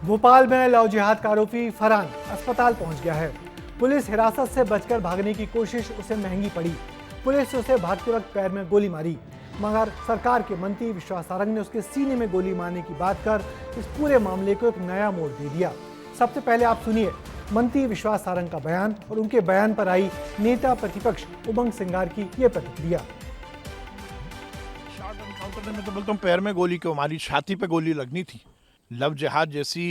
भोपाल में लव जिहाद का आरोपी फरहान अस्पताल पहुंच गया है। पुलिस हिरासत से बचकर भागने की कोशिश उसे महंगी पड़ी। पुलिस ने उसे भागते वक्त पैर में गोली मारी, मगर सरकार के मंत्री विश्वास सारंग ने उसके सीने में गोली मारने की बात कर इस पूरे मामले को एक नया मोड़ दे दिया। सबसे पहले आप सुनिए मंत्री विश्वास सारंग का बयान और उनके बयान पर आई नेता प्रतिपक्ष उमंग सिंगार की ये प्रतिक्रिया। शॉर्ट एनकाउंटर में तो बोलता हूँ पैर में गोली क्यों मारी, छाती पे गोली लगनी थी। लव जिहाद जैसी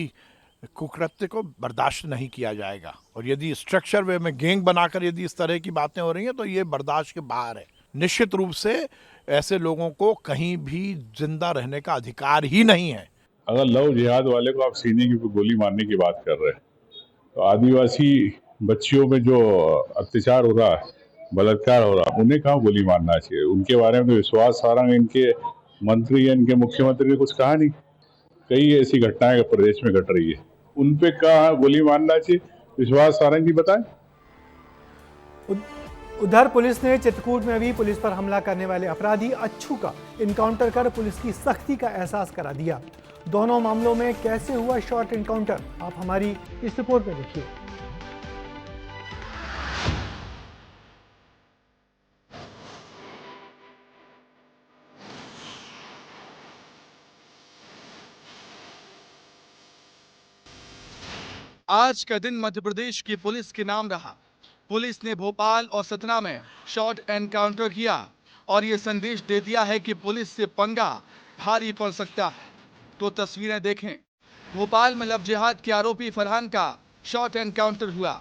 कुकृत्य को बर्दाश्त नहीं किया जाएगा और यदि स्ट्रक्चर वे में गैंग बनाकर यदि इस तरह की बातें हो रही हैं तो ये बर्दाश्त के बाहर है। निश्चित रूप से ऐसे लोगों को कहीं भी जिंदा रहने का अधिकार ही नहीं है। अगर लव जिहाद वाले को आप सीने की गोली मारने की बात कर रहे हैं तो आदिवासी बच्चियों में जो अत्याचार हो रहा है, बलात्कार हो रहा है, उन्हें कहाँ गोली मारना चाहिए? उनके बारे में तो विश्वास सारंग इनके मंत्री या इनके मुख्यमंत्री ने कुछ कहा नहीं। कई ऐसी घटनाएं प्रदेश में घट रही है, उन पे कहाँ गोली मारना चाहिए? विश्वास सारंग जी बताएं। उधर पुलिस ने चित्रकूट में भी पुलिस पर हमला करने वाले अपराधी अच्छू का इनकाउंटर कर पुलिस की सख्ती का एहसास करा दिया। दोनों मामलों में कैसे हुआ शॉर्ट इनकाउंटर, आप हमारी इस रिपोर्ट में देखिए। आज का दिन मध्य प्रदेश की पुलिस के नाम रहा। पुलिस ने भोपाल और सतना में शॉर्ट एनकाउंटर किया और ये संदेश दे दिया है कि पुलिस से पंगा भारी पड़ सकता है। तो तस्वीरें देखें। भोपाल में लव जिहाद के आरोपी फरहान का शॉर्ट एनकाउंटर हुआ।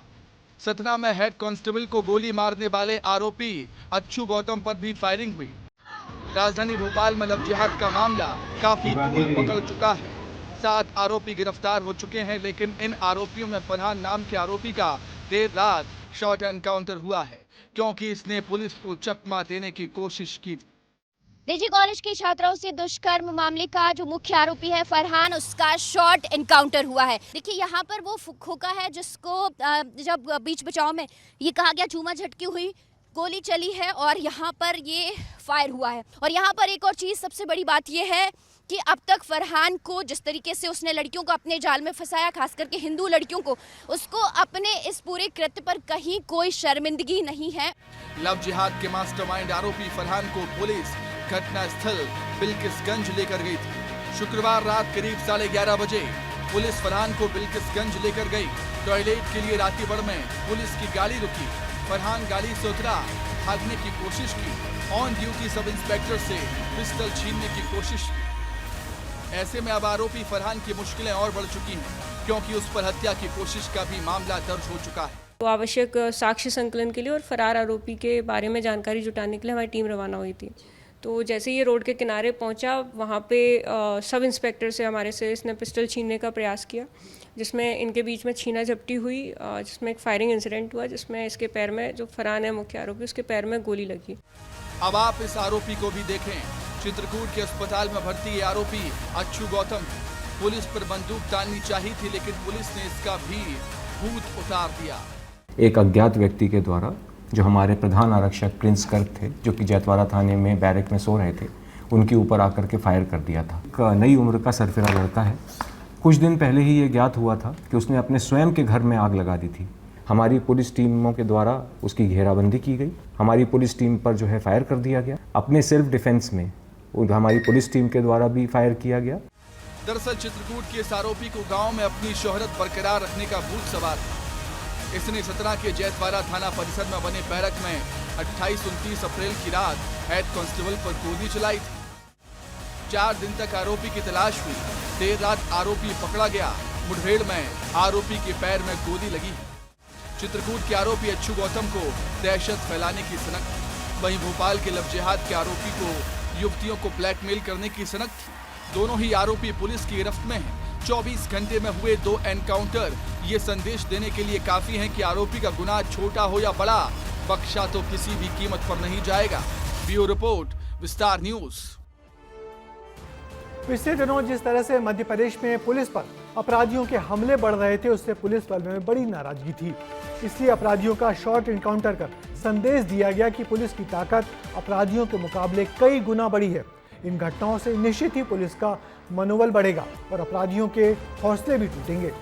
सतना में हेड कांस्टेबल को गोली मारने वाले आरोपी अच्छू गौतम पर भी फायरिंग हुई। राजधानी भोपाल में लव जिहाद का मामला काफी तूल पकड़ चुका है। 7 आरोपी गिरफ्तार हो चुके हैं, लेकिन इन आरोपियों में फरहान नाम के आरोपी का देर रात शॉर्ट एनकाउंटर हुआ है क्योंकि इसने पुलिस को चकमा देने की कोशिश की। निजी कॉलेज की छात्राओं से दुष्कर्म मामले का जो मुख्य आरोपी है फरहान, उसका शॉर्ट एनकाउंटर हुआ है। देखिए यहाँ पर वो खोखा है जिसको जब बीच बचाव में ये कहा गया चूमा झटकी हुई, गोली चली है और यहाँ पर ये फायर हुआ है। और यहाँ पर एक और चीज़ सबसे बड़ी बात ये है कि अब तक फरहान को जिस तरीके से उसने लड़कियों को अपने जाल में फंसाया, खास करके हिंदू लड़कियों को, उसको अपने इस पूरे कृत्य पर कहीं कोई शर्मिंदगी नहीं है। लव जिहाद के मास्टरमाइंड आरोपी फरहान को पुलिस घटना स्थल बिल्किसगंज लेकर गई थी। शुक्रवार रात करीब 11:30 बजे पुलिस फरहान को बिल्किसगंज लेकर गई। टॉयलेट के लिए रातीबड़ में पुलिस की गाड़ी रुकी। फरहान गाड़ी से उतरा, भागने की कोशिश की। ऑन ड्यूटी सब इंस्पेक्टर से पिस्टल छीनने की कोशिश की। ऐसे में अब आरोपी फरहान की मुश्किलें और बढ़ चुकी हैं क्योंकि उस पर हत्या की कोशिश का भी मामला दर्ज हो चुका है। तो आवश्यक साक्ष्य संकलन के लिए और फरार आरोपी के बारे में जानकारी जुटाने के लिए हमारी टीम रवाना हुई थी। तो जैसे ये रोड के किनारे पहुंचा, वहाँ पे सब इंस्पेक्टर से हमारे से इसने पिस्टल छीनने का प्रयास किया, जिसमें इनके बीच में छीना झपटी हुई, जिसमें एक फायरिंग इंसिडेंट हुआ, जिसमें इसके पैर में, जो फरहान है मुख्य आरोपी, उसके पैर में गोली लगी। अब आप इस आरोपी को भी देखें। चित्रकूट के अस्पताल में भर्ती ये आरोपी अच्छू गौतम। पुलिस पर बंदूक ताननी चाहिए थी, लेकिन पुलिस ने इसका भी भूत उतार दिया। एक अज्ञात व्यक्ति के द्वारा, जो हमारे प्रधान आरक्षक प्रिंस गर्ग थे, जो कि जैतवाड़ा थाने में बैरक में सो रहे थे, उनके ऊपर आकर के फायर कर दिया था। एक नई उम्र का सरफिरा लड़का है। कुछ दिन पहले ही ये ज्ञात हुआ था कि उसने अपने स्वयं के घर में आग लगा दी थी। हमारी पुलिस टीमों के द्वारा उसकी घेराबंदी की गई। हमारी पुलिस टीम पर जो है फायर कर दिया गया। अपने सेल्फ डिफेंस में हमारी पुलिस टीम के द्वारा भी फायर किया गया। दरअसल चित्रकूट के इस आरोपी को गांव में अपनी शोहरत बरकरार रखने का भूत सवार था। इसने सतना के जैतवाड़ा थाना परिसर में बने बैरक में 28-29 अप्रैल की रात हेड कांस्टेबल पर गोली चलाई थी। 4 दिन तक आरोपी की तलाश हुई। देर रात आरोपी पकड़ा गया। मुठभेड़ में आरोपी के पैर में गोली लगी। चित्रकूट के आरोपी अच्छू गौतम को दहशत फैलाने की सनक थी। वहीं भोपाल के लव जिहाद के आरोपी को युवतियों को ब्लैकमेल करने की सनक थी। दोनों ही आरोपी पुलिस की गिरफ्त में हैं। 24 घंटे में हुए 2 एनकाउंटर ये संदेश देने के लिए काफी हैं कि आरोपी का गुनाह छोटा हो या बड़ा, बख्शा तो किसी भी कीमत पर नहीं जाएगा। ब्यूरो रिपोर्ट, विस्तार न्यूज। पिछले दिनों जिस तरह से मध्य प्रदेश में पुलिस पर अपराधियों के हमले बढ़ रहे थे, उससे पुलिस बल में बड़ी नाराजगी थी। इसलिए अपराधियों का शॉर्ट इनकाउंटर कर संदेश दिया गया कि पुलिस की ताकत अपराधियों के मुकाबले कई गुना बड़ी है। इन घटनाओं से निश्चित ही पुलिस का मनोबल बढ़ेगा और अपराधियों के हौसले भी टूटेंगे।